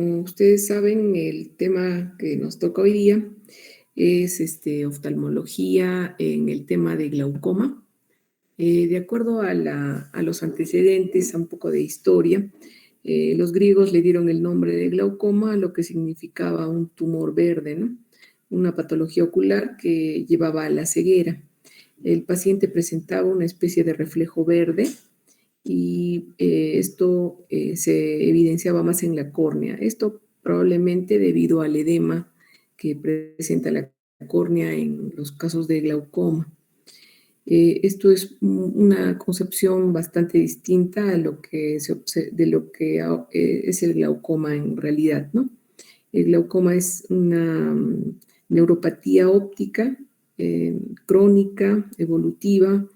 Como ustedes saben, el tema que nos toca hoy día es oftalmología en el tema de glaucoma. De acuerdo a los antecedentes, a un poco de historia, los griegos le dieron el nombre de glaucoma a lo que significaba un tumor verde, ¿no? Una patología ocular que llevaba a la ceguera. El paciente presentaba una especie de reflejo verde y esto se evidenciaba más en la córnea. Esto probablemente debido al edema que presenta la córnea en los casos de glaucoma. Esto es una concepción bastante distinta a lo que de lo que es el glaucoma en realidad, ¿no? El glaucoma es una neuropatía óptica crónica, evolutiva,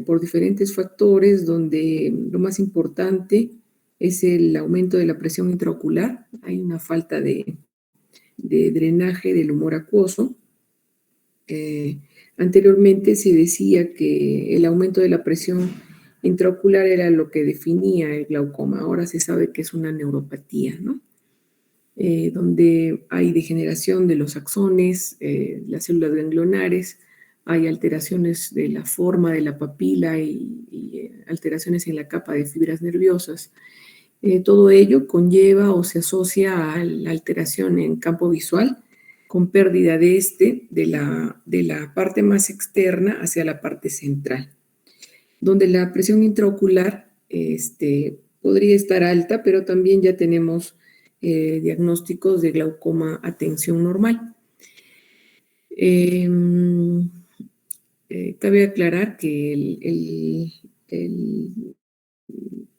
por diferentes factores, donde lo más importante es el aumento de la presión intraocular. Hay una falta de drenaje del humor acuoso. Anteriormente se decía que el aumento de la presión intraocular era lo que definía el glaucoma. Ahora se sabe que es una neuropatía, ¿no? Donde hay degeneración de los axones, las células ganglionares, hay alteraciones de la forma de la papila y alteraciones en la capa de fibras nerviosas. Todo ello conlleva o se asocia a la alteración en campo visual con pérdida de la parte más externa hacia la parte central, donde la presión intraocular podría estar alta, pero también ya tenemos diagnósticos de glaucoma a tensión normal. Cabe aclarar que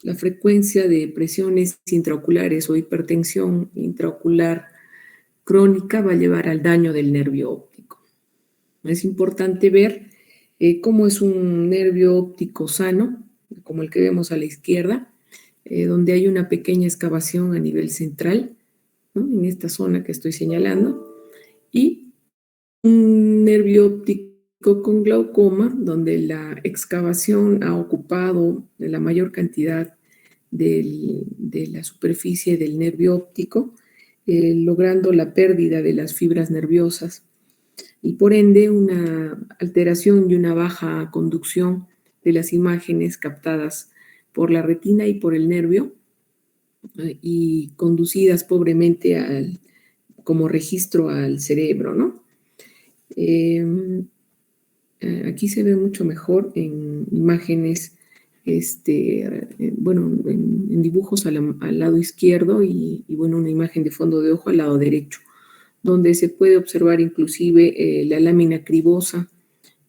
la frecuencia de presiones intraoculares o hipertensión intraocular crónica va a llevar al daño del nervio óptico. Es importante ver cómo es un nervio óptico sano, como el que vemos a la izquierda, donde hay una pequeña excavación a nivel central, ¿no? En esta zona que estoy señalando, y un nervio óptico con glaucoma, donde la excavación ha ocupado la mayor cantidad de la superficie del nervio óptico, logrando la pérdida de las fibras nerviosas y por ende una alteración y una baja conducción de las imágenes captadas por la retina y por el nervio y conducidas pobremente como registro al cerebro, ¿no? Aquí se ve mucho mejor en imágenes, bueno, en dibujos al lado izquierdo y, bueno, una imagen de fondo de ojo al lado derecho, donde se puede observar inclusive la lámina cribosa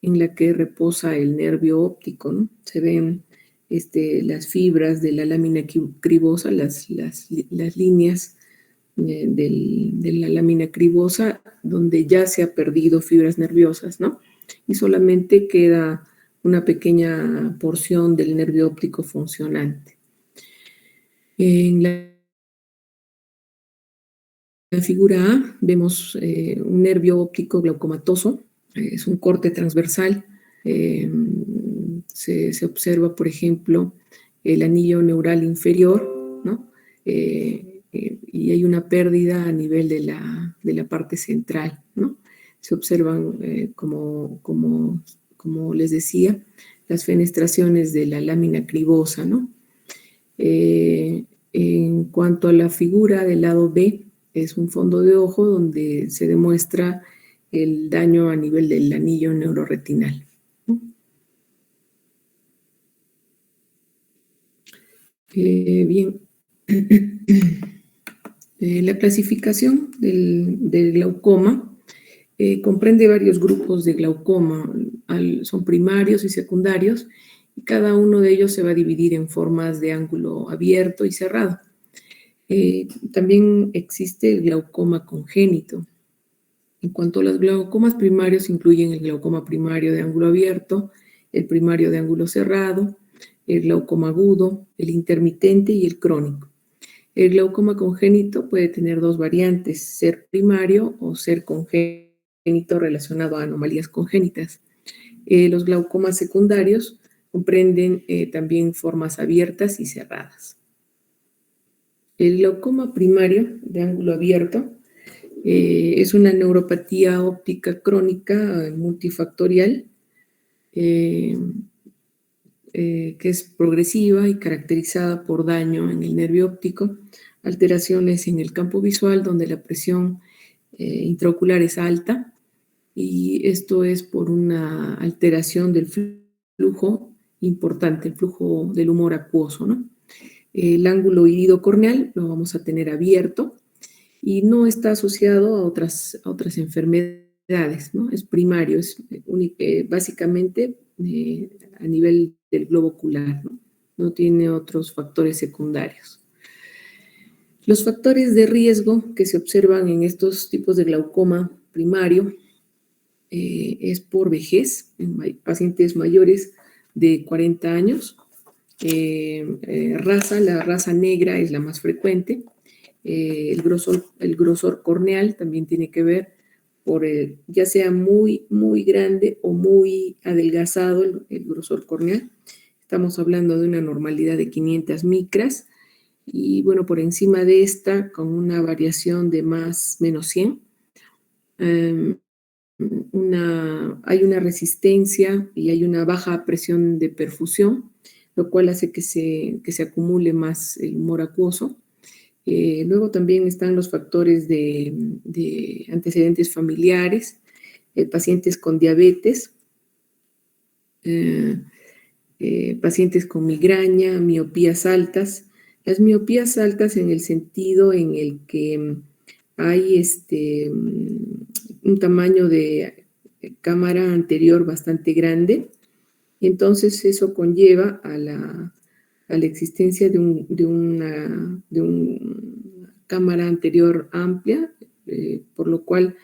en la que reposa el nervio óptico, ¿no? Se ven las fibras de la lámina cribosa, las líneas de la lámina cribosa, donde ya se ha perdido fibras nerviosas, ¿no? Y solamente queda una pequeña porción del nervio óptico funcionante. En la figura A vemos un nervio óptico glaucomatoso, es un corte transversal. Se observa, por ejemplo, el anillo neural inferior, ¿no? Y hay una pérdida a nivel de la parte central, ¿no? Se observan, como les decía, las fenestraciones de la lámina cribosa, ¿no? En cuanto a la figura del lado B, es un fondo de ojo donde se demuestra el daño a nivel del anillo neuroretinal. Bien, la clasificación del glaucoma comprende varios grupos de glaucoma, son primarios y secundarios, y cada uno de ellos se va a dividir en formas de ángulo abierto y cerrado. También existe el glaucoma congénito. En cuanto a los glaucomas primarios, incluyen el glaucoma primario de ángulo abierto, el primario de ángulo cerrado, el glaucoma agudo, el intermitente y el crónico. El glaucoma congénito puede tener dos variantes, ser primario o ser congénito relacionado a anomalías congénitas. Los glaucomas secundarios comprenden también formas abiertas y cerradas. El glaucoma primario de ángulo abierto es una neuropatía óptica crónica multifactorial eh, que es progresiva y caracterizada por daño en el nervio óptico, alteraciones en el campo visual donde la presión intraocular es alta, y esto es por una alteración del flujo importante, el flujo del humor acuoso, ¿no? El ángulo iridocorneal lo vamos a tener abierto y no está asociado a otras enfermedades, ¿no? Es primario, es básicamente a nivel del globo ocular, ¿no? No tiene otros factores secundarios. Los factores de riesgo que se observan en estos tipos de glaucoma primario es por vejez, en pacientes mayores de 40 años. La raza negra es la más frecuente. El grosor corneal también tiene que ver por ya sea muy, muy grande o muy adelgazado el grosor corneal. Estamos hablando de una normalidad de 500 micras y bueno, por encima de esta, con una variación de más menos 100, hay una resistencia y hay una baja presión de perfusión, lo cual hace que se acumule más el humor acuoso. Luego también están los factores de antecedentes familiares, pacientes con diabetes, pacientes con migraña, miopías altas. Las miopías altas en el sentido en el que hay un tamaño de cámara anterior bastante grande, entonces eso conlleva a la existencia de una cámara anterior amplia, por lo cual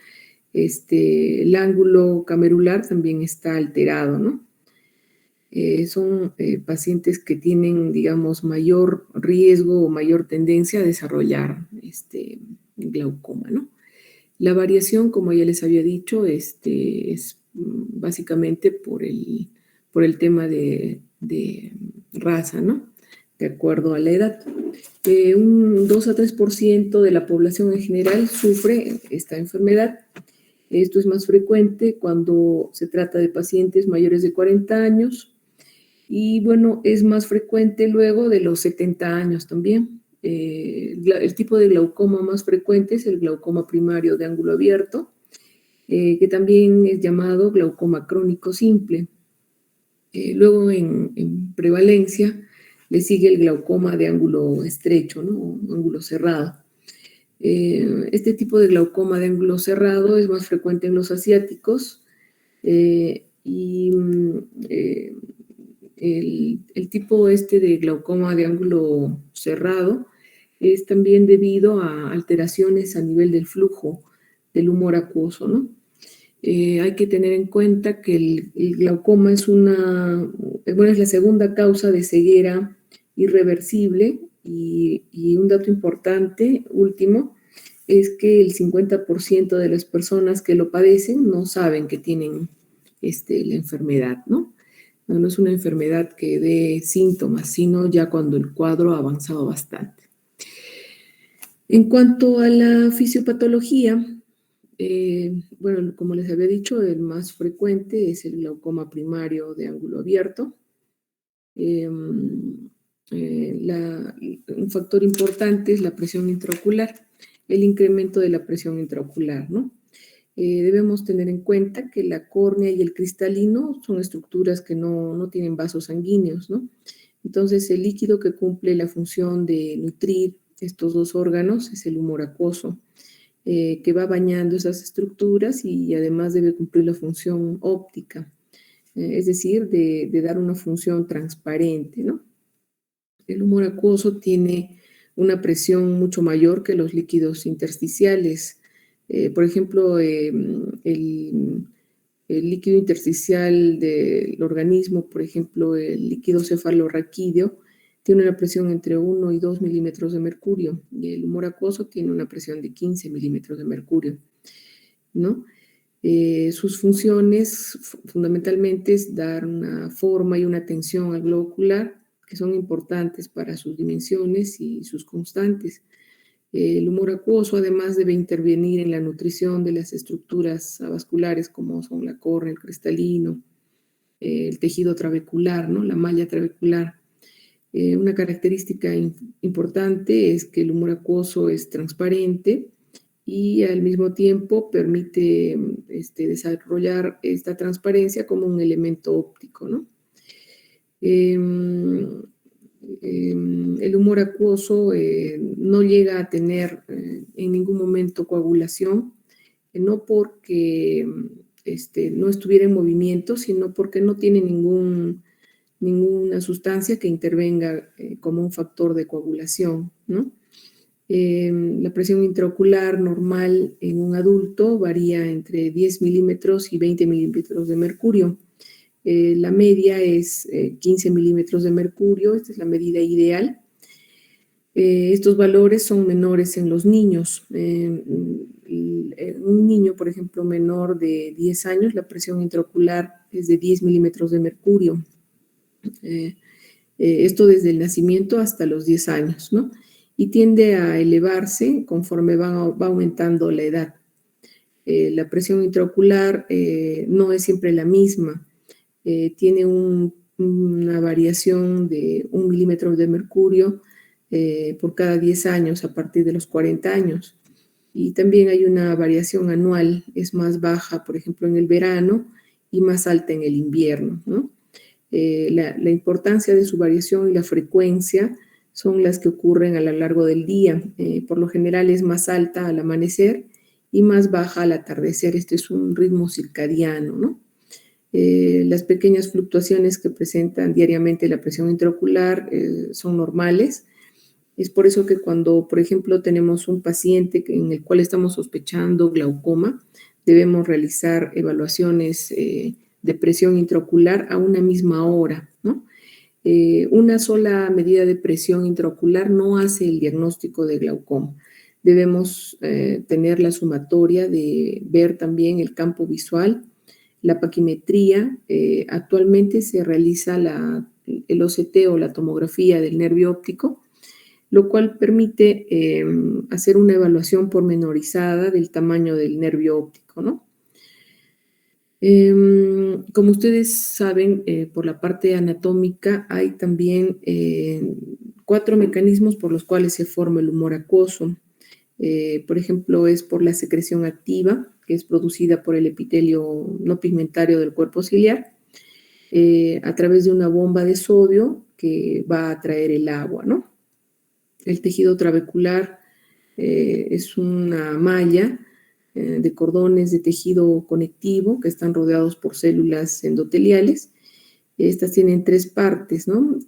el ángulo camerular también está alterado, ¿no? Son pacientes que tienen, digamos, mayor riesgo o mayor tendencia a desarrollar glaucoma, ¿no? La variación, como ya les había dicho, es básicamente por el tema de raza, ¿no? De acuerdo a la edad. Un 2 a 3% de la población en general sufre esta enfermedad. Esto es más frecuente cuando se trata de pacientes mayores de 40 años y, bueno, es más frecuente luego de los 70 años también. El tipo de glaucoma más frecuente es el glaucoma primario de ángulo abierto, que también es llamado glaucoma crónico simple. Luego, en prevalencia, le sigue el glaucoma de ángulo estrecho, ¿no? Ángulo cerrado. Este tipo de glaucoma de ángulo cerrado es más frecuente en los asiáticos y el tipo de glaucoma de ángulo cerrado es también debido a alteraciones a nivel del flujo del humor acuoso, ¿no? Hay que tener en cuenta que el glaucoma es la segunda causa de ceguera irreversible y un dato importante, último, es que el 50% de las personas que lo padecen no saben que tienen la enfermedad, ¿no? No es una enfermedad que dé síntomas, sino ya cuando el cuadro ha avanzado bastante. En cuanto a la fisiopatología, bueno, como les había dicho, el más frecuente es el glaucoma primario de ángulo abierto. Un factor importante es la presión intraocular, el incremento de la presión intraocular, ¿no? Debemos tener en cuenta que la córnea y el cristalino son estructuras que no tienen vasos sanguíneos, ¿no? Entonces, el líquido que cumple la función de nutrir estos dos órganos es el humor acuoso, que va bañando esas estructuras y además debe cumplir la función óptica, es decir, de dar una función transparente, ¿no? El humor acuoso tiene una presión mucho mayor que los líquidos intersticiales. Por ejemplo, el líquido intersticial del organismo, por ejemplo, el líquido cefalorraquídeo, tiene una presión entre 1 y 2 milímetros de mercurio, y el humor acuoso tiene una presión de 15 milímetros de mercurio, ¿no? Sus funciones fundamentalmente es dar una forma y una tensión al globo ocular, que son importantes para sus dimensiones y sus constantes. El humor acuoso, además, debe intervenir en la nutrición de las estructuras avasculares, como son la córnea, el cristalino, el tejido trabecular, ¿no? La malla trabecular. Una característica importante es que el humor acuoso es transparente y al mismo tiempo permite desarrollar esta transparencia como un elemento óptico, ¿no? El humor acuoso no llega a tener en ningún momento coagulación, no porque no estuviera en movimiento, sino porque no tiene ninguna sustancia que intervenga como un factor de coagulación, ¿no? La presión intraocular normal en un adulto varía entre 10 milímetros y 20 milímetros de mercurio. La media es 15 milímetros de mercurio, esta es la medida ideal. Estos valores son menores en los niños. Un niño, por ejemplo, menor de 10 años, la presión intraocular es de 10 milímetros de mercurio. Esto desde el nacimiento hasta los 10 años, ¿no? Y tiende a elevarse conforme va aumentando la edad. La presión intraocular no es siempre la misma. Tiene una variación de 1 milímetro de mercurio por cada 10 años a partir de los 40 años. Y también hay una variación anual, es más baja, por ejemplo, en el verano y más alta en el invierno, ¿no? La importancia de su variación y la frecuencia son las que ocurren a lo largo del día. Por lo general es más alta al amanecer y más baja al atardecer. Este es un ritmo circadiano, ¿no? Las pequeñas fluctuaciones que presentan diariamente la presión intraocular son normales. Es por eso que cuando, por ejemplo, tenemos un paciente en el cual estamos sospechando glaucoma, debemos realizar evaluaciones de presión intraocular a una misma hora, ¿no? Una sola medida de presión intraocular no hace el diagnóstico de glaucoma. Debemos tener la sumatoria de ver también el campo visual, la paquimetría. Actualmente se realiza el OCT o la tomografía del nervio óptico, lo cual permite hacer una evaluación pormenorizada del tamaño del nervio óptico, ¿no? Como ustedes saben, por la parte anatómica hay también 4 mecanismos por los cuales se forma el humor acuoso. Por ejemplo, es por la secreción activa, que es producida por el epitelio no pigmentario del cuerpo ciliar, a través de una bomba de sodio que va a atraer el agua, ¿no? El tejido trabecular es una malla de cordones de tejido conectivo que están rodeados por células endoteliales. Estas tienen 3 partes, ¿no?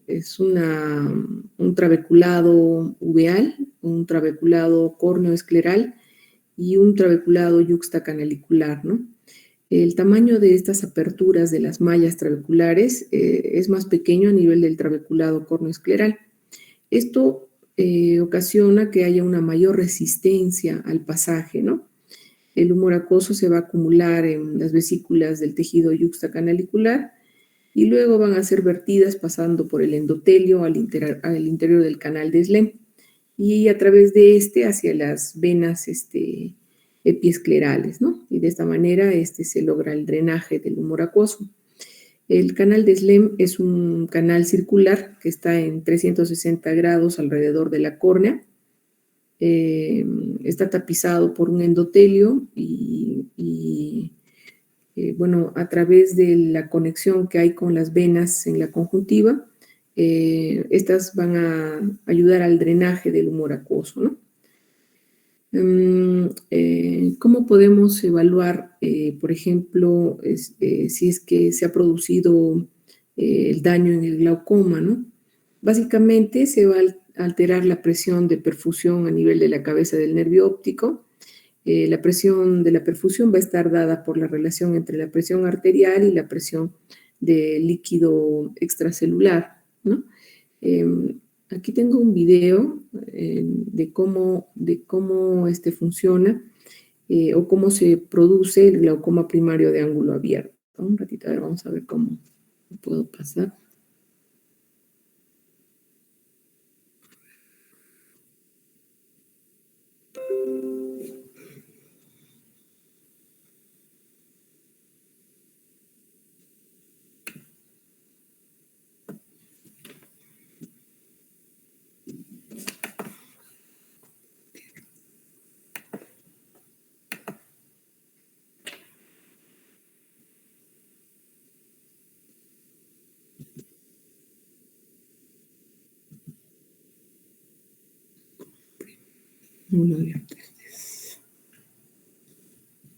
Es un trabeculado uveal, un trabeculado córneo-escleral y un trabeculado yuxtacanalicular, ¿no? El tamaño de estas aperturas de las mallas trabeculares es más pequeño a nivel del trabeculado córneo-escleral. Esto ocasiona que haya una mayor resistencia al pasaje, ¿no? El humor acuoso se va a acumular en las vesículas del tejido yuxtacanalicular y luego van a ser vertidas pasando por el endotelio al interior del canal de Slem y a través de hacia las venas epiesclerales, ¿no? Y de esta manera se logra el drenaje del humor acuoso. El canal de Slem es un canal circular que está en 360 grados alrededor de la córnea. Está tapizado por un endotelio y bueno, a través de la conexión que hay con las venas en la conjuntiva, estas van a ayudar al drenaje del humor acuoso, ¿no? ¿Cómo podemos evaluar, por ejemplo, si es que se ha producido el daño en el glaucoma, ¿no? Básicamente se va a alterar la presión de perfusión a nivel de la cabeza del nervio óptico. La presión de la perfusión va a estar dada por la relación entre la presión arterial y la presión de líquido extracelular, ¿no? Aquí tengo un video de cómo funciona o cómo se produce el glaucoma primario de ángulo abierto. Un ratito, a ver, vamos a ver cómo. Puedo pasar.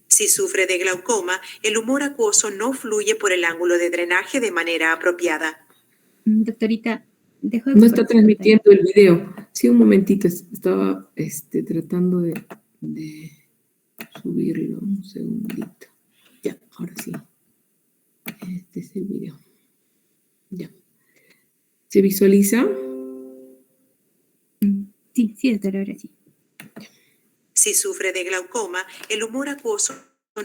Si sufre de glaucoma, el humor acuoso no fluye por el ángulo de drenaje de manera apropiada. Doctorita, dejo de No está compartir su pantalla. transmitiendo el video. Sí, un momentito, estaba tratando de subirlo. Un segundito. Ya, ahora sí. Este es el video. Ya. ¿Se visualiza? Sí, doctora, ahora sí. Si sufre de glaucoma, el humor acuoso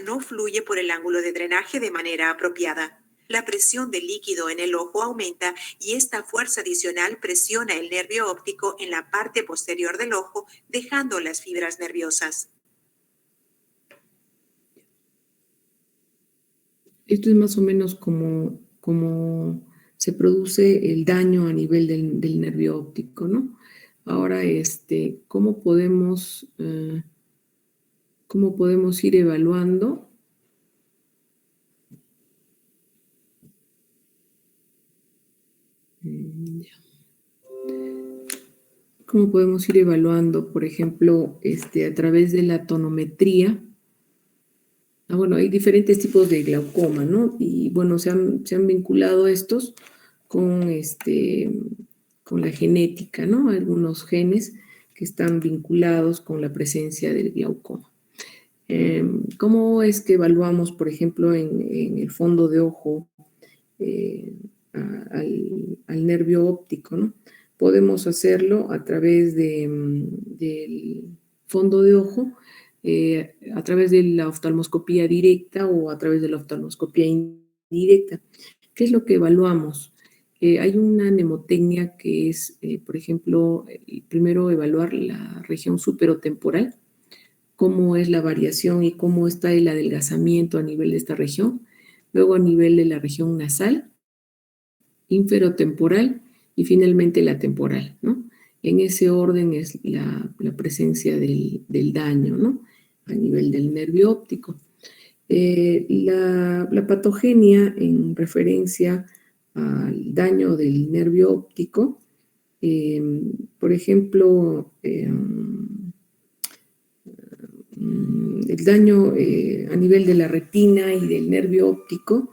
no fluye por el ángulo de drenaje de manera apropiada. La presión del líquido en el ojo aumenta y esta fuerza adicional presiona el nervio óptico en la parte posterior del ojo, dejando las fibras nerviosas. Esto es más o menos como se produce el daño a nivel del nervio óptico, ¿no? Ahora, ¿cómo podemos ir evaluando? ¿Cómo podemos ir evaluando, por ejemplo, a través de la tonometría? Bueno, hay diferentes tipos de glaucoma, ¿no? Y bueno, se han vinculado estos con, con la genética, ¿no? Algunos genes que están vinculados con la presencia del glaucoma. ¿Cómo es que evaluamos, por ejemplo, en el fondo de ojo al nervio óptico, ¿no? Podemos hacerlo a través del fondo de ojo, a través de la oftalmoscopía directa o a través de la oftalmoscopía indirecta. ¿Qué es lo que evaluamos? Hay una mnemotecnia que es, por ejemplo, primero evaluar la región superotemporal, cómo es la variación y cómo está el adelgazamiento a nivel de esta región, luego a nivel de la región nasal, inferotemporal y finalmente la temporal, ¿no? En ese orden es la presencia del daño, ¿no? A nivel del nervio óptico. La patogenia en referencia al daño del nervio óptico, por ejemplo, el daño a nivel de la retina y del nervio óptico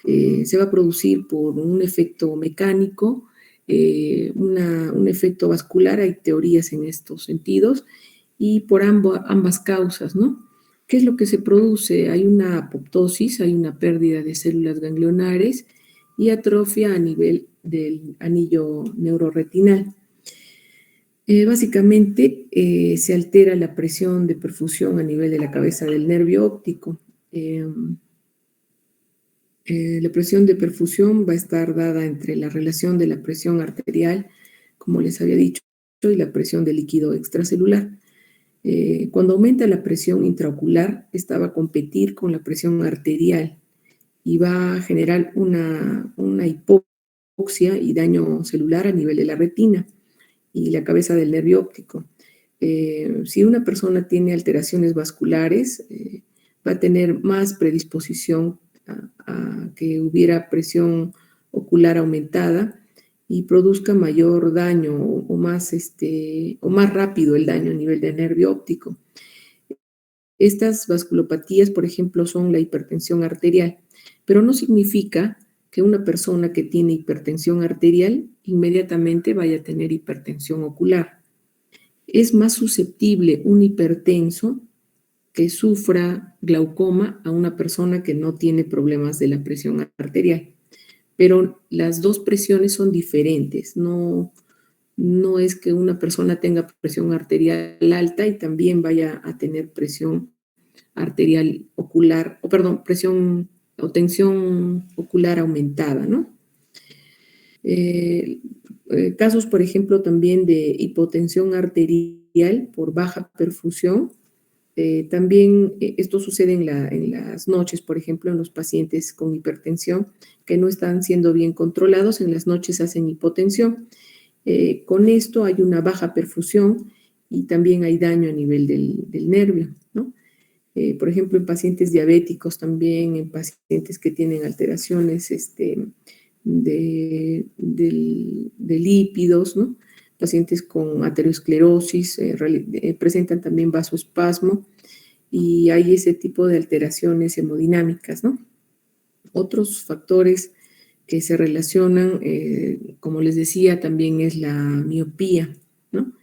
se va a producir por un efecto mecánico, un efecto vascular, hay teorías en estos sentidos, y por ambas causas, ¿no? ¿Qué es lo que se produce? Hay una apoptosis, hay una pérdida de células ganglionares y atrofia a nivel del anillo neuroretinal. Básicamente se altera la presión de perfusión a nivel de la cabeza del nervio óptico. La presión de perfusión va a estar dada entre la relación de la presión arterial, como les había dicho, y la presión de líquido extracelular. Cuando aumenta la presión intraocular, esta va a competir con la presión arterial y va a generar una hipoxia y daño celular a nivel de la retina y la cabeza del nervio óptico. Si una persona tiene alteraciones vasculares, va a tener más predisposición a que hubiera presión ocular aumentada y produzca mayor daño o más rápido el daño a nivel del nervio óptico. Estas vasculopatías, por ejemplo, son la hipertensión arterial, pero no significa que una persona que tiene hipertensión arterial inmediatamente vaya a tener hipertensión ocular. Es más susceptible un hipertenso que sufra glaucoma a una persona que no tiene problemas de la presión arterial. Pero las dos presiones son diferentes. No es que una persona tenga presión arterial alta y también vaya a tener presión arterial ocular, presión o tensión ocular aumentada, ¿no? Casos, por ejemplo, también de hipotensión arterial por baja perfusión. También esto sucede en las noches, por ejemplo, en los pacientes con hipertensión que no están siendo bien controlados, en las noches hacen hipotensión. Con esto hay una baja perfusión y también hay daño a nivel del nervio, ¿no? Por ejemplo, en pacientes diabéticos también, en pacientes que tienen alteraciones de lípidos, ¿no? Pacientes con aterosclerosis presentan también vasoespasmo y hay ese tipo de alteraciones hemodinámicas, ¿no? Otros factores que se relacionan, como les decía, también es la miopía, ¿no?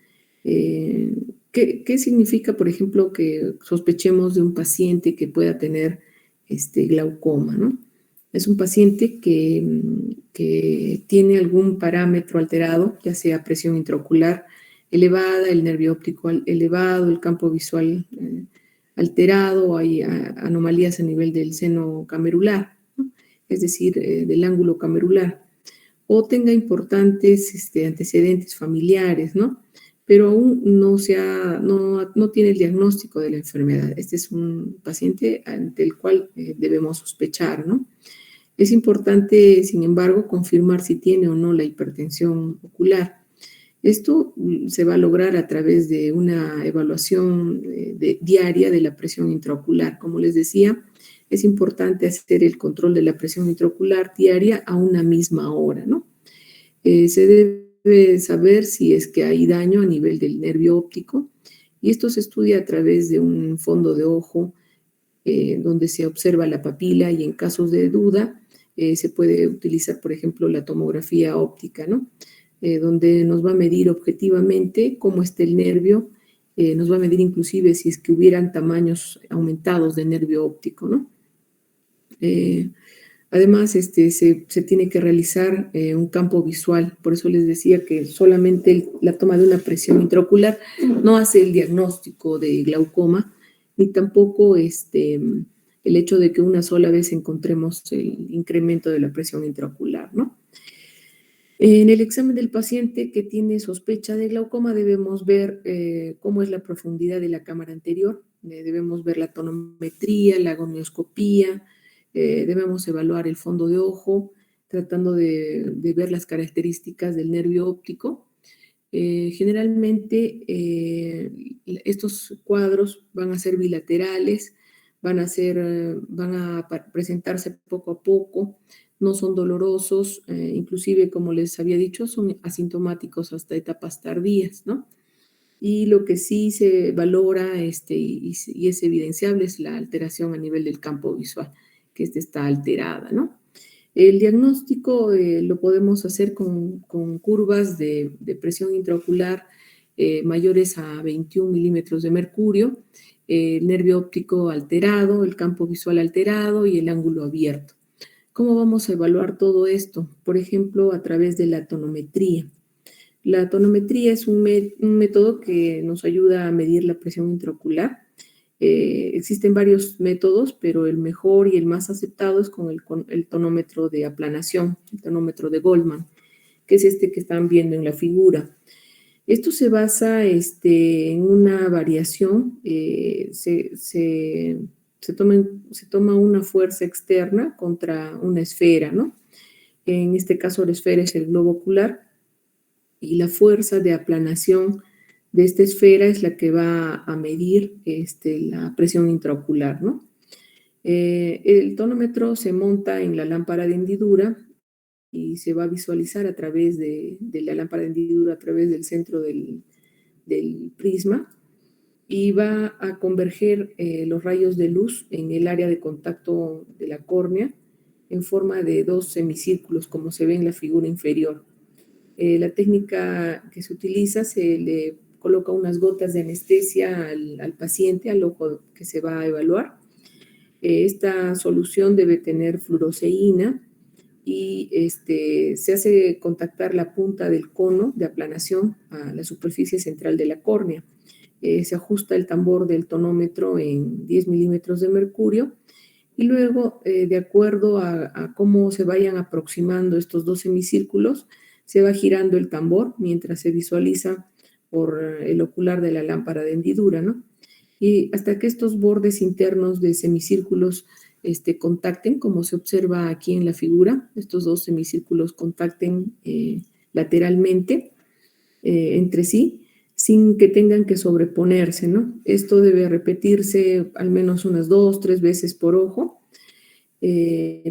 ¿Qué significa, por ejemplo, que sospechemos de un paciente que pueda tener glaucoma, ¿no? Es un paciente que tiene algún parámetro alterado, ya sea presión intraocular elevada, el nervio óptico elevado, el campo visual alterado, hay anomalías a nivel del seno camerular, ¿no? Es decir, del ángulo camerular, o tenga importantes antecedentes familiares, ¿no? Pero aún no tiene el diagnóstico de la enfermedad. Este es un paciente ante el cual debemos sospechar, ¿no? Es importante, sin embargo, confirmar si tiene o no la hipertensión ocular. Esto se va a lograr a través de una evaluación diaria de la presión intraocular. Como les decía, es importante hacer el control de la presión intraocular diaria a una misma hora, ¿no? Se debe saber si es que hay daño a nivel del nervio óptico y esto se estudia a través de un fondo de ojo donde se observa la papila y en casos de duda se puede utilizar, por ejemplo, la tomografía óptica, ¿no? Donde nos va a medir objetivamente cómo está el nervio, nos va a medir inclusive si es que hubieran tamaños aumentados de nervio óptico, ¿no? Además, se tiene que realizar un campo visual, por eso les decía que solamente la toma de una presión intraocular no hace el diagnóstico de glaucoma, ni tampoco el hecho de que una sola vez encontremos el incremento de la presión intraocular, ¿no? En el examen del paciente que tiene sospecha de glaucoma debemos ver cómo es la profundidad de la cámara anterior, debemos ver la tonometría, la gonioscopía, debemos evaluar el fondo de ojo, tratando de ver las características del nervio óptico. Generalmente estos cuadros van a ser bilaterales, van a presentarse poco a poco, no son dolorosos, inclusive como les había dicho, son asintomáticos hasta etapas tardías, ¿no? Y lo que sí se valora y es evidenciable es la alteración a nivel del campo visual, que está alterada, ¿no? El diagnóstico lo podemos hacer con curvas de presión intraocular mayores a 21 milímetros de mercurio, el nervio óptico alterado, el campo visual alterado y el ángulo abierto. ¿Cómo vamos a evaluar todo esto? Por ejemplo, a través de la tonometría. La tonometría es un método que nos ayuda a medir la presión intraocular. Existen varios métodos, pero el mejor y el más aceptado es con el tonómetro de aplanación, el tonómetro de Goldman, que es este que están viendo en la figura. Esto se basa en una variación, se toma una fuerza externa contra una esfera, ¿no? En este caso la esfera es el globo ocular y la fuerza de aplanación de esta esfera es la que va a medir la presión intraocular, ¿no? El tonómetro se monta en la lámpara de hendidura y se va a visualizar a través de la lámpara de hendidura, a través del centro del prisma, y va a converger los rayos de luz en el área de contacto de la córnea en forma de dos semicírculos, como se ve en la figura inferior. La técnica que se utiliza, se le coloca unas gotas de anestesia al paciente, al ojo que se va a evaluar. Esta solución debe tener fluoroceína y se hace contactar la punta del cono de aplanación a la superficie central de la córnea. Se ajusta el tambor del tonómetro en 10 milímetros de mercurio y luego, de acuerdo a cómo se vayan aproximando estos dos semicírculos, se va girando el tambor mientras se visualiza por el ocular de la lámpara de hendidura, ¿no? Y hasta que estos bordes internos de semicírculos contacten, como se observa aquí en la figura, estos dos semicírculos contacten lateralmente entre sí, sin que tengan que sobreponerse, ¿no? Esto debe repetirse al menos unas 2, 3 veces por ojo,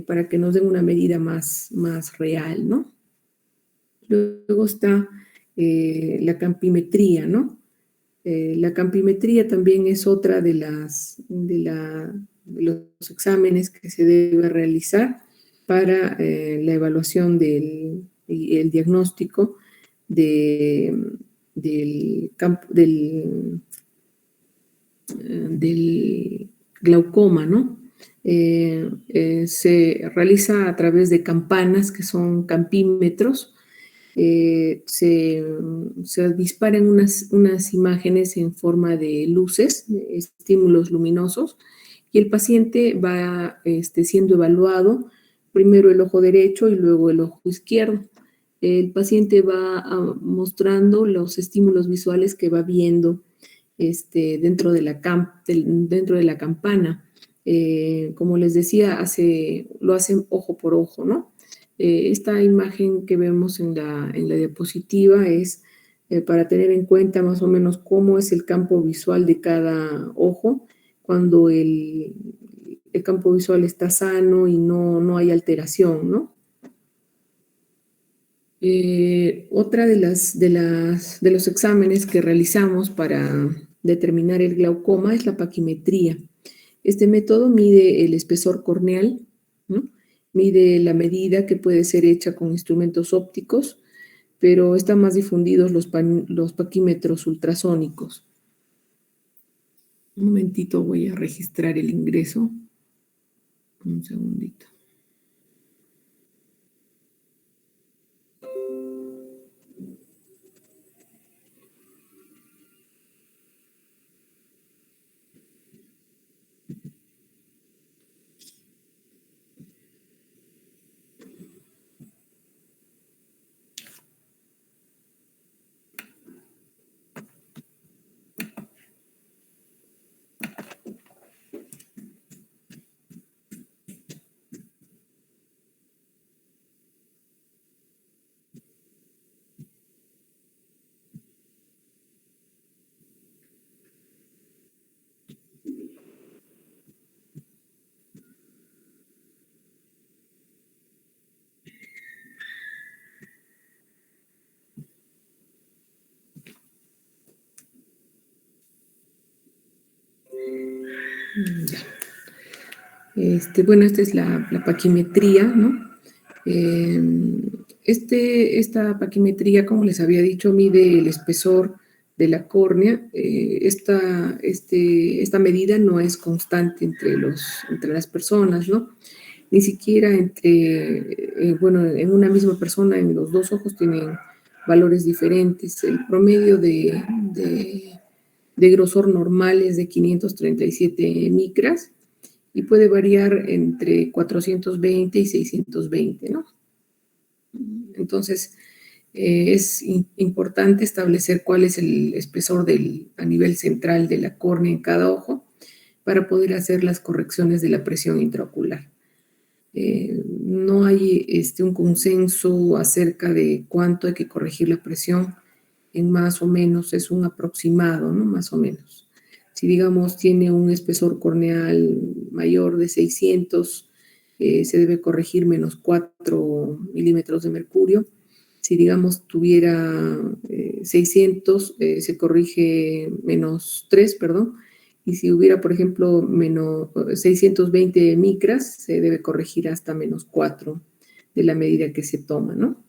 para que nos den una medida más real, ¿no? Luego está la campimetría, ¿no? La campimetría también es otra de los exámenes que se debe realizar para la evaluación y el diagnóstico del glaucoma, ¿no? Se realiza a través de campanas, que son campímetros. Se disparan unas imágenes en forma de luces, de estímulos luminosos, y el paciente va siendo evaluado, primero el ojo derecho y luego el ojo izquierdo. El paciente va mostrando los estímulos visuales que va viendo dentro de la campana. Como les decía, lo hacen ojo por ojo, ¿no? Esta imagen que vemos en la diapositiva es para tener en cuenta más o menos cómo es el campo visual de cada ojo cuando el campo visual está sano y no hay alteración, ¿no? Otra de los exámenes que realizamos para determinar el glaucoma es la paquimetría. Este método mide el espesor corneal, ¿no? Mide la medida que puede ser hecha con instrumentos ópticos, pero están más difundidos los paquímetros ultrasónicos. Un momentito, voy a registrar el ingreso. Un segundito. Bueno, esta es la paquimetría, ¿no? Esta paquimetría, como les había dicho, mide el espesor de la córnea. Esta medida no es constante entre las personas, ¿no? Ni siquiera en una misma persona, en los dos ojos tienen valores diferentes. El promedio de grosor normal es de 537 micras y puede variar entre 420 y 620, ¿no? Entonces, es importante establecer cuál es el espesor a nivel central de la córnea en cada ojo para poder hacer las correcciones de la presión intraocular. No hay un consenso acerca de cuánto hay que corregir la presión, en más o menos, es un aproximado, ¿no? Más o menos. Si, digamos, tiene un espesor corneal mayor de 600, se debe corregir menos 4 milímetros de mercurio. Si, digamos, tuviera 600, se corrige menos 3, perdón. Y si hubiera, por ejemplo, menos 620 micras, se debe corregir hasta menos 4 de la medida que se toma, ¿no?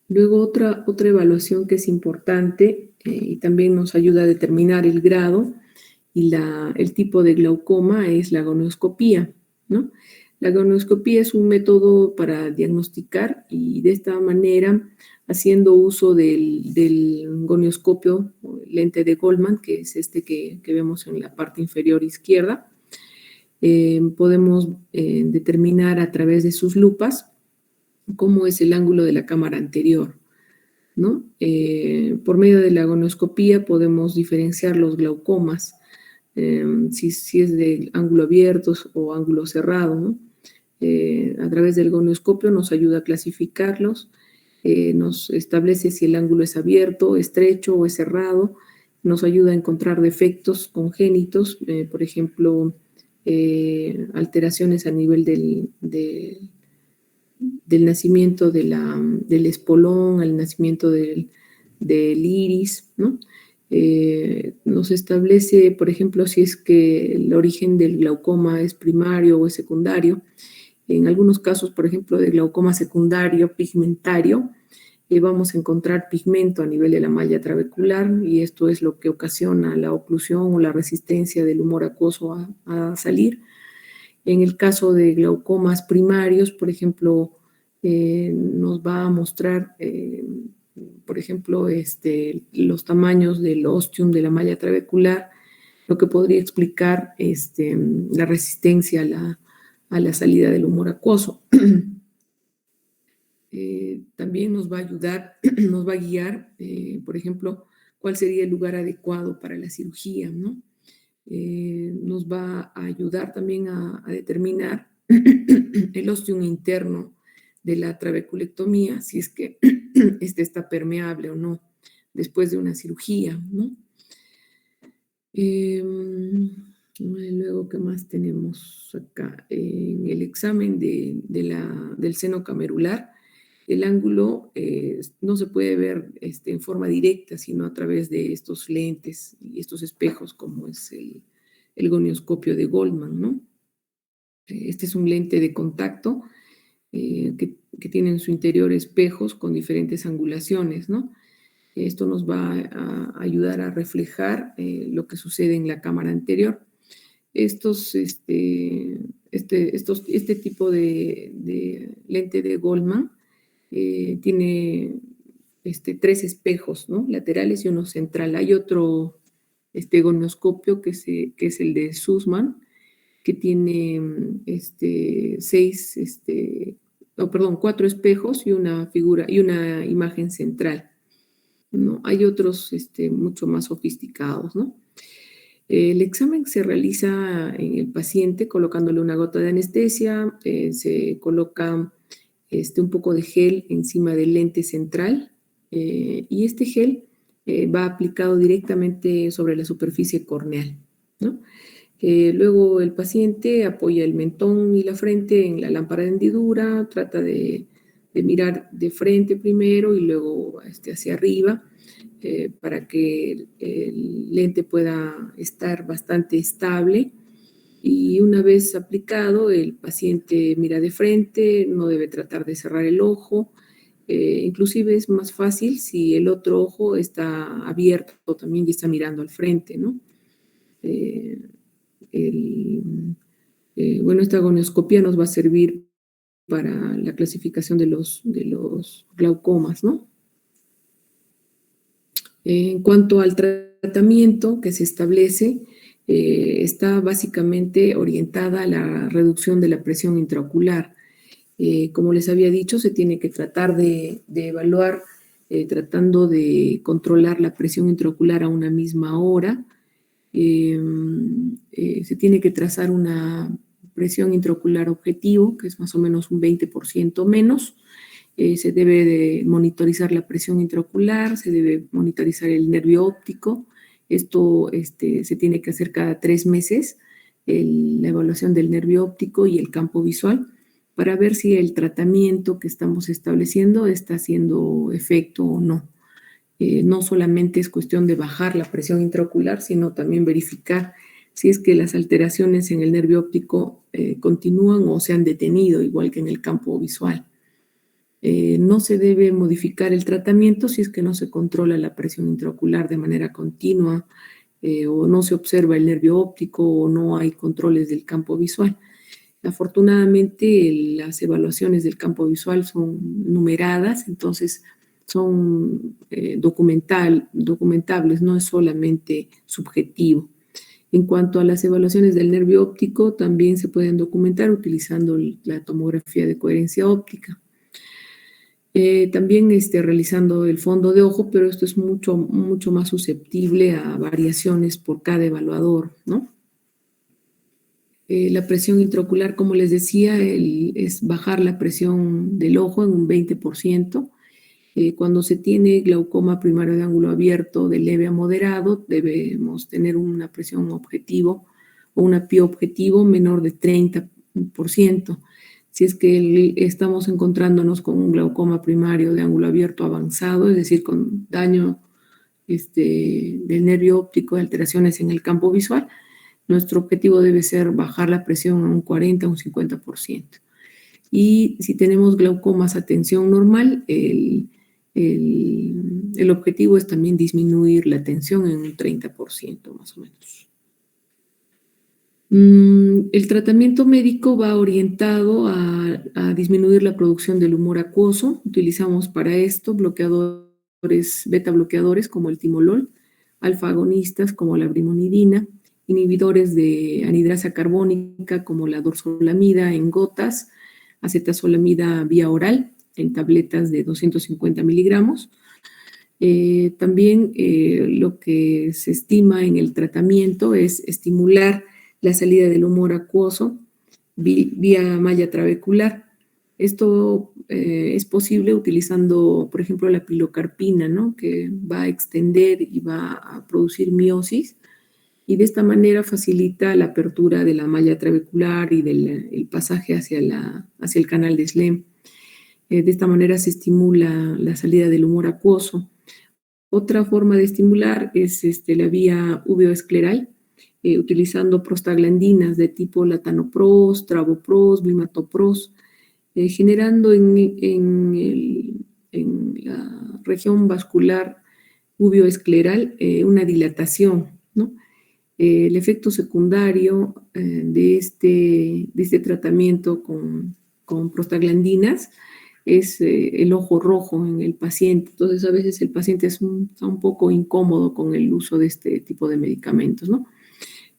Luego, otra evaluación que es importante y también nos ayuda a determinar el grado y el tipo de glaucoma es la gonioscopía, ¿no? La gonioscopía es un método para diagnosticar y de esta manera, haciendo uso del gonioscopio, lente de Goldman, que es que vemos en la parte inferior izquierda, podemos determinar a través de sus lupas cómo es el ángulo de la cámara anterior, ¿no? Por medio de la gonioscopía podemos diferenciar los glaucomas, si es de ángulo abierto o ángulo cerrado, ¿no? A través del gonioscopio nos ayuda a clasificarlos, nos establece si el ángulo es abierto, estrecho o es cerrado, nos ayuda a encontrar defectos congénitos, por ejemplo, alteraciones a nivel del nacimiento del espolón, al nacimiento del iris, ¿no? Nos establece, por ejemplo, si es que el origen del glaucoma es primario o es secundario. En algunos casos, por ejemplo, de glaucoma secundario pigmentario, vamos a encontrar pigmento a nivel de la malla trabecular y esto es lo que ocasiona la oclusión o la resistencia del humor acuoso a salir. En el caso de glaucomas primarios, por ejemplo, nos va a mostrar, por ejemplo, los tamaños del ostium de la malla trabecular, lo que podría explicar la resistencia a la salida del humor acuoso. También nos va a ayudar, nos va a guiar, por ejemplo, cuál sería el lugar adecuado para la cirugía, ¿no? Nos va a ayudar también a determinar el ostium interno de la trabeculectomía, si es que este está permeable o no, después de una cirugía, ¿no? Luego, ¿qué más tenemos acá? En el examen del seno camerular, el ángulo no se puede ver en forma directa, sino a través de estos lentes y estos espejos, como es el gonioscopio de Goldman, ¿no? Este es un lente de contacto que tiene en su interior espejos con diferentes angulaciones, ¿no? Esto nos va a ayudar a reflejar lo que sucede en la cámara anterior. Este tipo de lente de Goldman tiene 3 espejos, ¿no? Laterales y uno central. Hay otro gonioscopio que es el de Sussman, que tiene 4 espejos y una figura y una imagen central, ¿no? Hay otros mucho más sofisticados, ¿no? El examen se realiza en el paciente colocándole una gota de anestesia, se coloca un poco de gel encima del lente central y este gel va aplicado directamente sobre la superficie corneal, ¿no? Luego el paciente apoya el mentón y la frente en la lámpara de hendidura, trata de mirar de frente primero y luego hacia arriba para que el lente pueda estar bastante estable. Y una vez aplicado, el paciente mira de frente, no debe tratar de cerrar el ojo. Inclusive es más fácil si el otro ojo está abierto también y está mirando al frente, ¿no? Bueno, esta gonioscopía nos va a servir para la clasificación de los glaucomas, ¿no? En cuanto al tratamiento que se establece, está básicamente orientada a la reducción de la presión intraocular. Como les había dicho, se tiene que tratar de evaluar, tratando de controlar la presión intraocular a una misma hora. Se tiene que trazar una presión intraocular objetivo, que es más o menos un 20% menos. Se debe de monitorizar la presión intraocular, se debe monitorizar el nervio óptico. Esto se tiene que hacer cada 3 meses, la evaluación del nervio óptico y el campo visual, para ver si el tratamiento que estamos estableciendo está haciendo efecto o no. No solamente es cuestión de bajar la presión intraocular, sino también verificar si es que las alteraciones en el nervio óptico continúan o se han detenido, igual que en el campo visual. No se debe modificar el tratamiento si es que no se controla la presión intraocular de manera continua o no se observa el nervio óptico o no hay controles del campo visual. Afortunadamente, las evaluaciones del campo visual son numeradas, entonces son documentables, no es solamente subjetivo. En cuanto a las evaluaciones del nervio óptico, también se pueden documentar utilizando la tomografía de coherencia óptica. También realizando el fondo de ojo, pero esto es mucho más susceptible a variaciones por cada evaluador, ¿no? La presión intraocular, como les decía, es bajar la presión del ojo en un 20%. Cuando se tiene glaucoma primario de ángulo abierto de leve a moderado, debemos tener una presión objetivo o una PIO objetivo menor de 30%. Si es que estamos encontrándonos con un glaucoma primario de ángulo abierto avanzado, es decir, con daño del nervio óptico, alteraciones en el campo visual, nuestro objetivo debe ser bajar la presión a un 40 o un 50%. Y si tenemos glaucomas a tensión normal, el objetivo es también disminuir la tensión en un 30% más o menos. El tratamiento médico va orientado a disminuir la producción del humor acuoso. Utilizamos para esto beta bloqueadores como el timolol, alfa agonistas como la brimonidina, inhibidores de anhidrasa carbónica como la dorzolamida en gotas, acetazolamida vía oral en tabletas de 250 miligramos. También lo que se estima en el tratamiento es estimular la salida del humor acuoso vía malla trabecular. Esto es posible utilizando, por ejemplo, la pilocarpina, ¿no? Que va a extender y va a producir miosis, y de esta manera facilita la apertura de la malla trabecular y el pasaje hacia el canal de Schlemm. De esta manera se estimula la salida del humor acuoso. Otra forma de estimular es la vía uveoescleral, utilizando prostaglandinas de tipo latanoprost, travoprost, bimatoprost, generando en la región vascular uveoescleral una dilatación, ¿no? El efecto secundario de este tratamiento con prostaglandinas es el ojo rojo en el paciente. Entonces, a veces el paciente está un poco incómodo con el uso de este tipo de medicamentos, ¿no?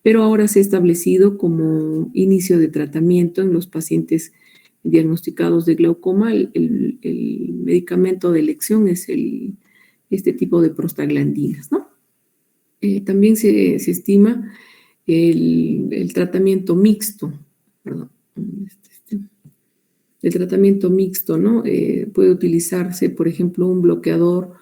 Pero ahora se ha establecido como inicio de tratamiento en los pacientes diagnosticados de glaucoma, el medicamento de elección es este tipo de prostaglandinas, ¿no? También se estima el tratamiento mixto, perdón, el tratamiento mixto, ¿no? Puede utilizarse, por ejemplo, un bloqueador,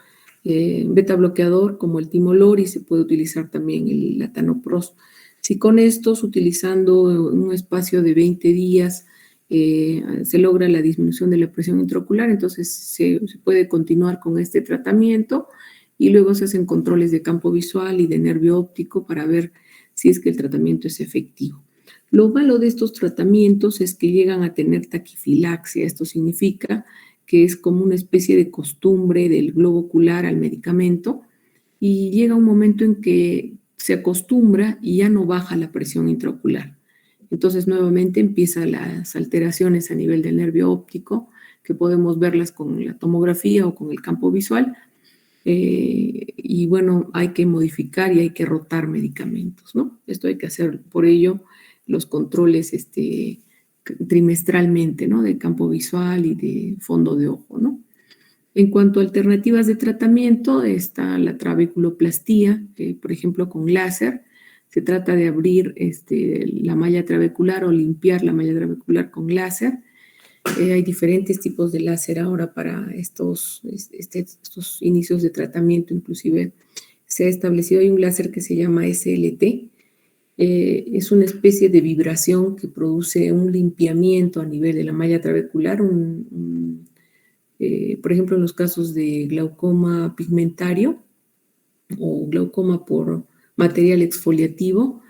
beta bloqueador como el timolol, y se puede utilizar también el latanoprost. Si con estos, utilizando un espacio de 20 días, se logra la disminución de la presión intraocular, entonces se puede continuar con este tratamiento y luego se hacen controles de campo visual y de nervio óptico para ver si es que el tratamiento es efectivo. Lo malo de estos tratamientos es que llegan a tener taquifilaxia. Esto significa que es como una especie de costumbre del globo ocular al medicamento, y llega un momento en que se acostumbra y ya no baja la presión intraocular. Entonces, nuevamente empiezan las alteraciones a nivel del nervio óptico, que podemos verlas con la tomografía o con el campo visual. Y bueno, hay que modificar y hay que rotar medicamentos, ¿no? Esto hay que hacer, por ello, los controles trimestralmente, ¿no? De campo visual y de fondo de ojo, ¿no? En cuanto a alternativas de tratamiento, está la trabeculoplastía, que por ejemplo con láser se trata de abrir la malla trabecular o limpiar la malla trabecular con láser. Hay diferentes tipos de láser ahora para estos inicios de tratamiento. Inclusive se ha establecido, hay un láser que se llama SLT. Es una especie de vibración que produce un limpiamiento a nivel de la malla trabecular. Por ejemplo, en los casos de glaucoma pigmentario o glaucoma por material exfoliativo,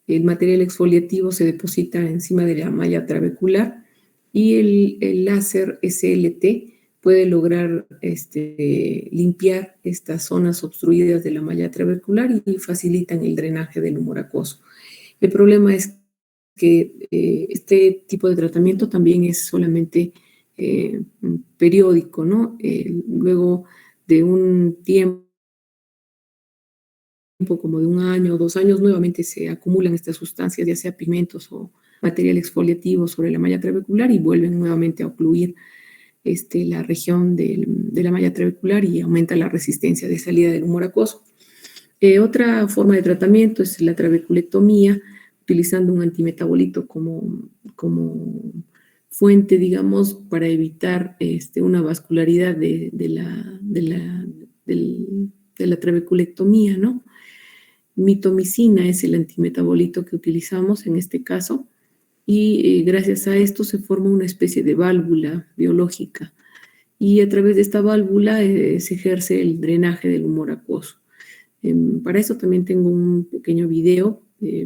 el material exfoliativo se deposita encima de la malla trabecular, y el láser SLT puede lograr limpiar estas zonas obstruidas de la malla trabecular y facilitan el drenaje del humor acuoso. El problema es que este tipo de tratamiento también es solamente periódico, ¿no? Luego de un tiempo como de 1 año o 2 años, nuevamente se acumulan estas sustancias, ya sea pigmentos o material exfoliativo sobre la malla trabecular y vuelven nuevamente a ocluir la región de la malla trabecular y aumenta la resistencia de salida del humor acuoso. Otra forma de tratamiento es la trabeculectomía, utilizando un antimetabolito como fuente, digamos, para evitar una vascularidad de la trabeculectomía, ¿no? Mitomicina es el antimetabolito que utilizamos en este caso y gracias a esto se forma una especie de válvula biológica y a través de esta válvula se ejerce el drenaje del humor acuoso. Para eso también tengo un pequeño video,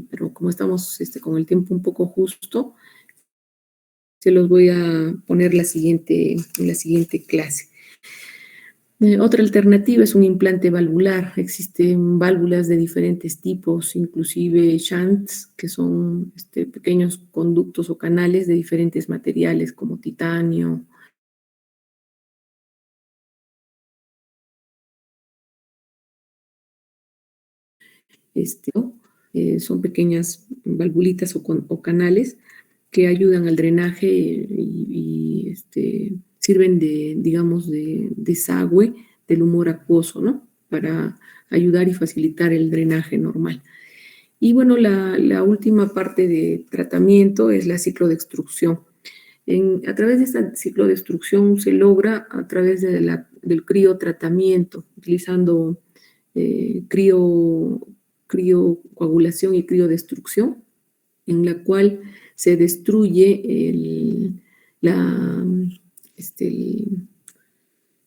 pero como estamos con el tiempo un poco justo, se los voy a poner en la siguiente clase. Otra alternativa es un implante valvular. Existen válvulas de diferentes tipos, inclusive shunts, que son pequeños conductos o canales de diferentes materiales como titanio, son pequeñas valvulitas o canales que ayudan al drenaje y sirven de, digamos, de desagüe del humor acuoso, ¿no? Para ayudar y facilitar el drenaje normal. Y bueno, la última parte de tratamiento es la ciclodextrucción. A través de esta ciclodextrucción se logra a través del criotratamiento, utilizando criocoagulación y criodestrucción, en la cual se destruye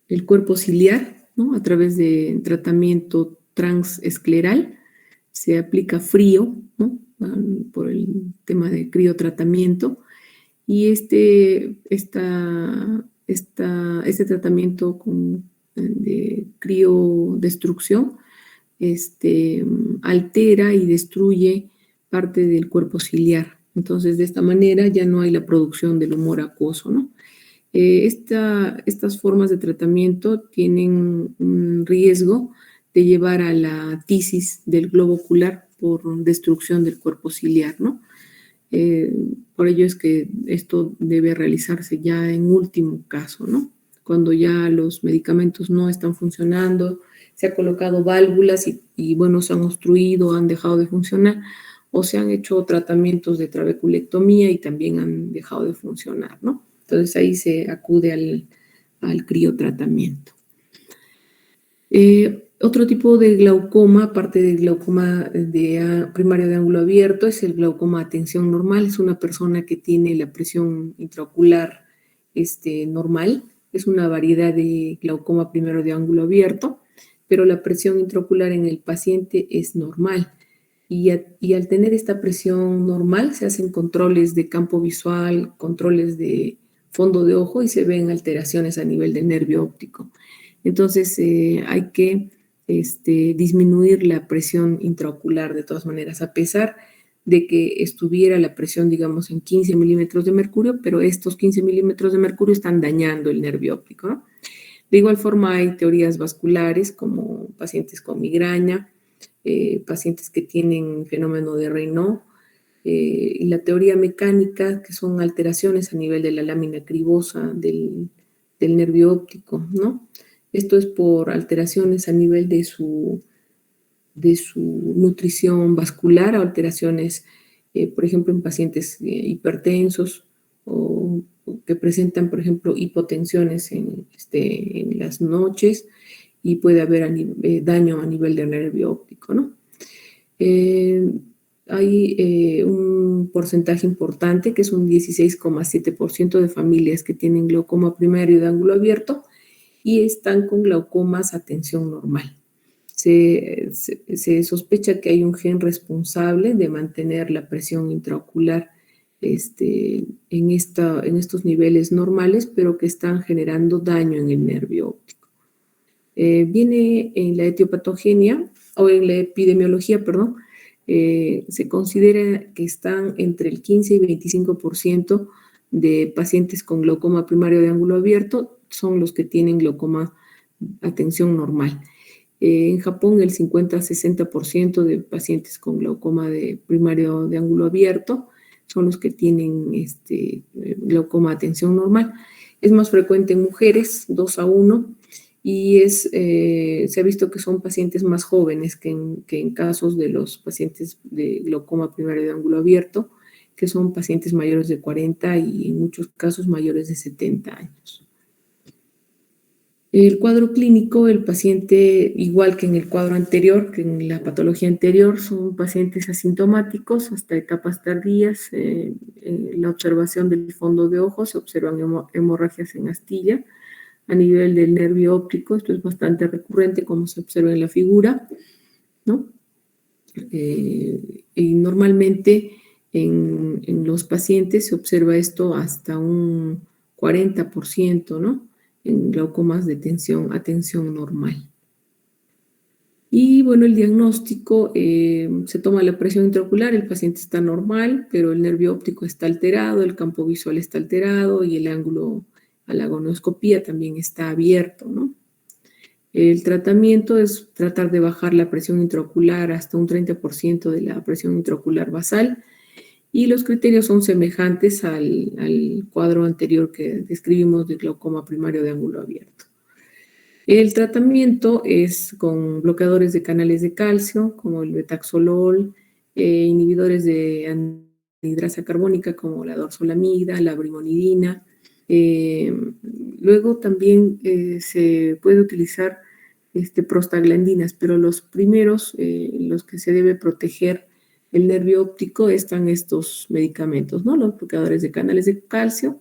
el cuerpo ciliar, ¿no? A través de tratamiento transescleral. Se aplica frío, ¿no? Por el tema de criotratamiento. Y este tratamiento de criodestrucción altera y destruye parte del cuerpo ciliar. Entonces, de esta manera ya no hay la producción del humor acuoso, ¿no? Estas formas de tratamiento tienen un riesgo de llevar a la tisis del globo ocular por destrucción del cuerpo ciliar, ¿no? Por ello es que esto debe realizarse ya en último caso, ¿no? Cuando ya los medicamentos no están funcionando, se ha colocado válvulas y bueno, se han obstruido, han dejado de funcionar, o se han hecho tratamientos de trabeculectomía y también han dejado de funcionar, ¿no? Entonces ahí se acude al criotratamiento. Otro tipo de glaucoma, aparte del glaucoma primario de ángulo abierto, es el glaucoma a tensión normal. Es una persona que tiene la presión intraocular normal. Es una variedad de glaucoma primario de ángulo abierto, pero la presión intraocular en el paciente es normal. Y al tener esta presión normal, se hacen controles de campo visual, controles de fondo de ojo y se ven alteraciones a nivel del nervio óptico. Entonces, hay que disminuir la presión intraocular de todas maneras, a pesar de que estuviera la presión, digamos, en 15 milímetros de mercurio, pero estos 15 milímetros de mercurio están dañando el nervio óptico, ¿no? De igual forma, hay teorías vasculares como pacientes con migraña, pacientes que tienen fenómeno de Raynaud, y la teoría mecánica, que son alteraciones a nivel de la lámina cribosa del nervio óptico, ¿no? Esto es por alteraciones a nivel de su nutrición vascular, alteraciones, por ejemplo, en pacientes hipertensos o que presentan, por ejemplo, hipotensiones en las noches y puede haber daño a nivel del nervio óptico, ¿no? Hay un porcentaje importante, que es un 16,7% de familias que tienen glaucoma primario de ángulo abierto y están con glaucomas a tensión normal. Se sospecha que hay un gen responsable de mantener la presión intraocular en estos niveles normales, pero que están generando daño en el nervio óptico. Viene en la etiopatogenia, o en la epidemiología, perdón, se considera que están entre el 15 y 25% de pacientes con glaucoma primario de ángulo abierto son los que tienen glaucoma a tensión normal. En Japón, el 50-60% de pacientes con glaucoma primario de ángulo abierto son los que tienen glaucoma a tensión normal. Es más frecuente en mujeres, 2-1, y se ha visto que son pacientes más jóvenes que en casos de los pacientes de glaucoma primario de ángulo abierto, que son pacientes mayores de 40 y en muchos casos mayores de 70 años. El cuadro clínico, el paciente, igual que en el cuadro anterior, que en la patología anterior, son pacientes asintomáticos hasta etapas tardías. En la observación del fondo de ojo se observan hemorragias en astilla a nivel del nervio óptico. Esto es bastante recurrente, como se observa en la figura, ¿no? Y normalmente en los pacientes se observa esto hasta un 40%, ¿no? En glaucomas de atención normal. Y bueno, el diagnóstico, se toma la presión intraocular, el paciente está normal, pero el nervio óptico está alterado, el campo visual está alterado y el ángulo a la gonoscopía también está abierto, ¿no? El tratamiento es tratar de bajar la presión intraocular hasta un 30% de la presión intraocular basal, y los criterios son semejantes al cuadro anterior que describimos de glaucoma primario de ángulo abierto. El tratamiento es con bloqueadores de canales de calcio, como el betaxolol, inhibidores de anhidrasa carbónica, como la dorzolamida, la brimonidina. Luego también se puede utilizar prostaglandinas, pero los primeros, los que se debe proteger el nervio óptico, están estos medicamentos, ¿no? Los bloqueadores de canales de calcio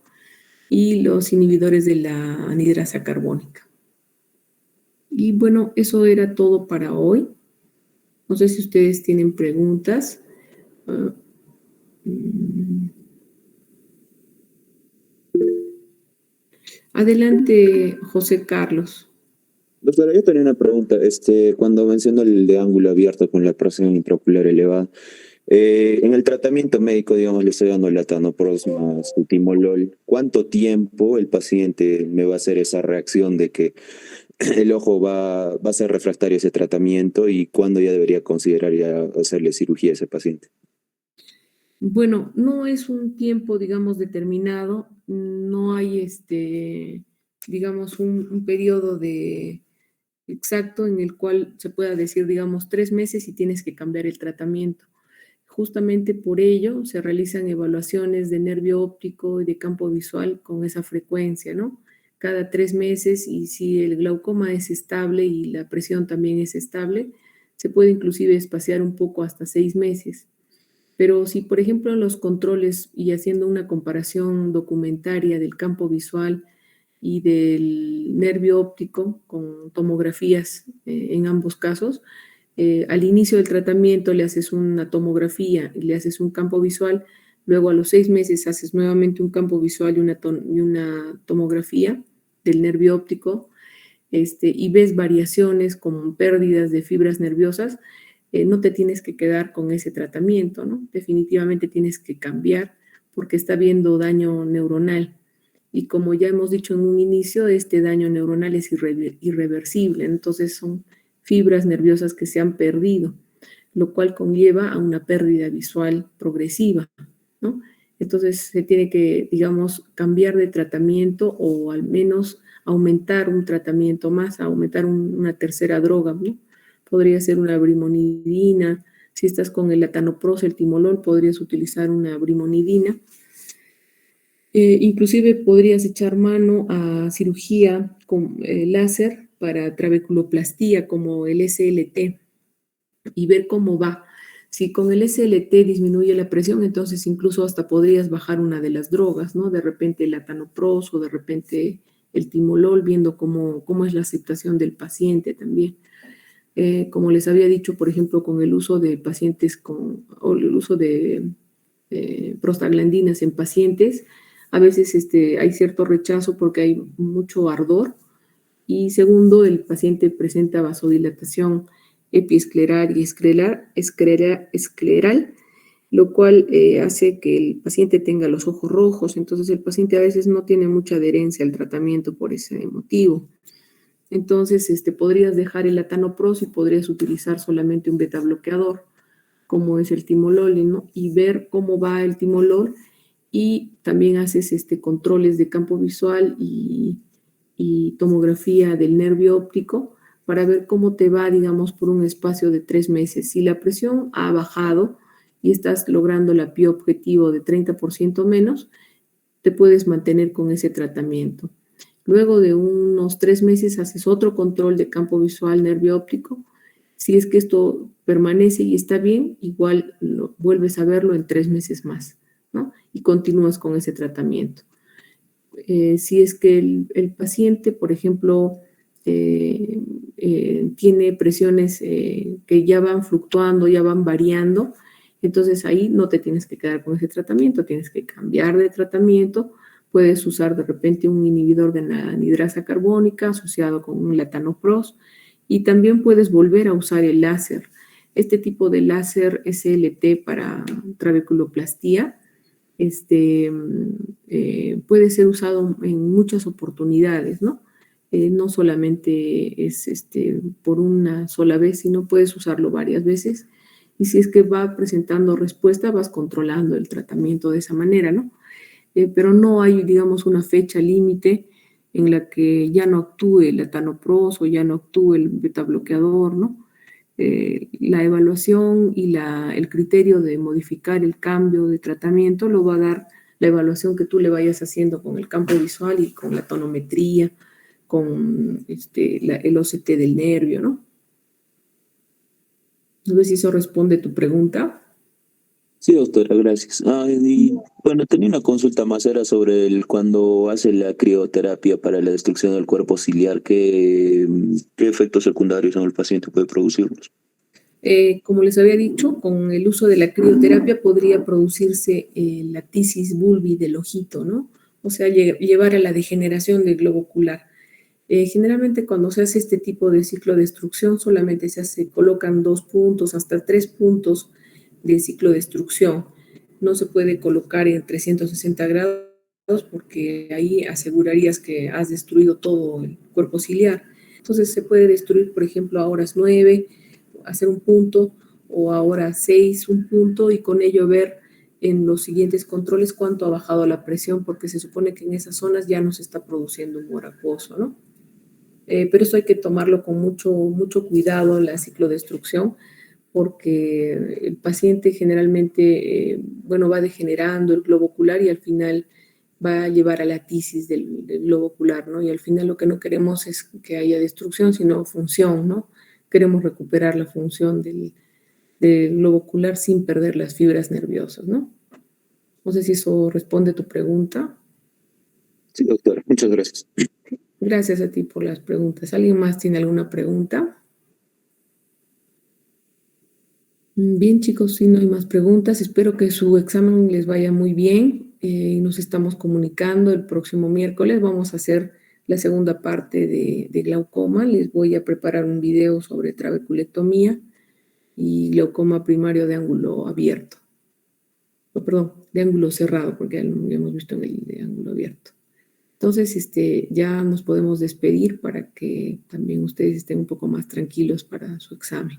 y los inhibidores de la anhidrasa carbónica. Y bueno, eso era todo para hoy. No sé si ustedes tienen preguntas. Adelante, José Carlos. Doctora, yo tenía una pregunta. Cuando mencionó el de ángulo abierto con la presión intraocular elevada, en el tratamiento médico, digamos, le estoy dando latanoprost más timolol. ¿Cuánto tiempo el paciente me va a hacer esa reacción de que el ojo va a ser refractario a ese tratamiento y cuándo ya debería considerar ya hacerle cirugía a ese paciente? Bueno, no es un tiempo, digamos, determinado. No hay, digamos, un periodo exacto en el cual se pueda decir, digamos, 3 meses y tienes que cambiar el tratamiento. Justamente por ello se realizan evaluaciones de nervio óptico y de campo visual con esa frecuencia, ¿no? Cada 3 meses, y si el glaucoma es estable y la presión también es estable, se puede inclusive espaciar un poco hasta 6 meses. Pero si, por ejemplo, en los controles y haciendo una comparación documentaria del campo visual y del nervio óptico con tomografías en ambos casos, al inicio del tratamiento le haces una tomografía y le haces un campo visual, luego a los 6 meses haces nuevamente un campo visual y una tomografía del nervio óptico, y ves variaciones como pérdidas de fibras nerviosas, no te tienes que quedar con ese tratamiento, ¿no? Definitivamente tienes que cambiar porque está habiendo daño neuronal. Y como ya hemos dicho en un inicio, este daño neuronal es irreversible, entonces son fibras nerviosas que se han perdido, lo cual conlleva a una pérdida visual progresiva, ¿no? Entonces se tiene que, digamos, cambiar de tratamiento o al menos aumentar un tratamiento más, aumentar una tercera droga, ¿no? Podría ser una brimonidina. Si estás con el latanoprost, el timolol, podrías utilizar una brimonidina. Inclusive podrías echar mano a cirugía con láser para trabeculoplastía, como el SLT, y ver cómo va. Si con el SLT disminuye la presión, entonces incluso hasta podrías bajar una de las drogas, ¿no? De repente el latanoprost o de repente el timolol, viendo cómo es la aceptación del paciente también. Como les había dicho, por ejemplo, con el uso de pacientes o el uso de prostaglandinas en pacientes, a veces hay cierto rechazo porque hay mucho ardor, y segundo, el paciente presenta vasodilatación epiescleral y escleral, lo cual hace que el paciente tenga los ojos rojos. Entonces el paciente a veces no tiene mucha adherencia al tratamiento por ese motivo. Entonces, podrías dejar el latanoprost y podrías utilizar solamente un beta bloqueador, como es el timolol, ¿no? Y ver cómo va el timolol, y también haces controles de campo visual y tomografía del nervio óptico para ver cómo te va, digamos, por un espacio de 3 meses. Si la presión ha bajado y estás logrando la PI objetivo de 30% menos, te puedes mantener con ese tratamiento. Luego de unos 3 meses haces otro control de campo visual, nervio óptico. Si es que esto permanece y está bien, igual vuelves a verlo en 3 meses más, ¿no? Y continúas con ese tratamiento. Si es que el paciente, por ejemplo, tiene presiones que ya van fluctuando, ya van variando, entonces ahí no te tienes que quedar con ese tratamiento, tienes que cambiar de tratamiento. Puedes usar de repente un inhibidor de la anhidrasa carbónica asociado con un latanoprost, y también puedes volver a usar el láser. Este tipo de láser SLT para trabeculoplastía puede ser usado en muchas oportunidades, ¿no? No solamente es por una sola vez, sino puedes usarlo varias veces. Y si es que va presentando respuesta, vas controlando el tratamiento de esa manera, ¿no? Pero no hay, digamos, una fecha límite en la que ya no actúe el latanoprost o ya no actúe el betabloqueador, ¿no? La evaluación y el criterio de modificar el cambio de tratamiento lo va a dar la evaluación que tú le vayas haciendo con el campo visual y con la tonometría, con el OCT del nervio, ¿no? No sé si eso responde a tu pregunta. Sí, doctora, gracias. Y bueno, tenía una consulta más, era sobre cuando hace la crioterapia para la destrucción del cuerpo ciliar, ¿qué efectos secundarios en el paciente puede producirlos? Como les había dicho, con el uso de la crioterapia podría producirse la tisis bulbi del ojito, ¿no? O sea, llevar a la degeneración del globo ocular. Generalmente cuando se hace este tipo de ciclo de destrucción solamente se colocan 2 puntos hasta 3 puntos de ciclo de destrucción. No se puede colocar en 360 grados porque ahí asegurarías que has destruido todo el cuerpo ciliar. Entonces se puede destruir, por ejemplo, a horas 9, hacer un punto, o a horas 6 un punto, y con ello ver en los siguientes controles cuánto ha bajado la presión, porque se supone que en esas zonas ya no se está produciendo humor acuoso, ¿no? Pero eso hay que tomarlo con mucho cuidado, la ciclodestrucción, porque el paciente generalmente, bueno, va degenerando el globo ocular y al final va a llevar a la tisis del globo ocular, ¿no? Y al final lo que no queremos es que haya destrucción, sino función, ¿no? Queremos recuperar la función del globo ocular sin perder las fibras nerviosas, ¿no? No sé si eso responde a tu pregunta. Sí, doctora, muchas gracias. Gracias a ti por las preguntas. ¿Alguien más tiene alguna pregunta? Bien, chicos, si no hay más preguntas, espero que su examen les vaya muy bien. Nos estamos comunicando el próximo miércoles. Vamos a hacer la segunda parte de glaucoma. Les voy a preparar un video sobre trabeculectomía y glaucoma primario de ángulo abierto. Perdón, de ángulo cerrado, porque ya lo hemos visto en el de ángulo abierto. Entonces, ya nos podemos despedir para que también ustedes estén un poco más tranquilos para su examen.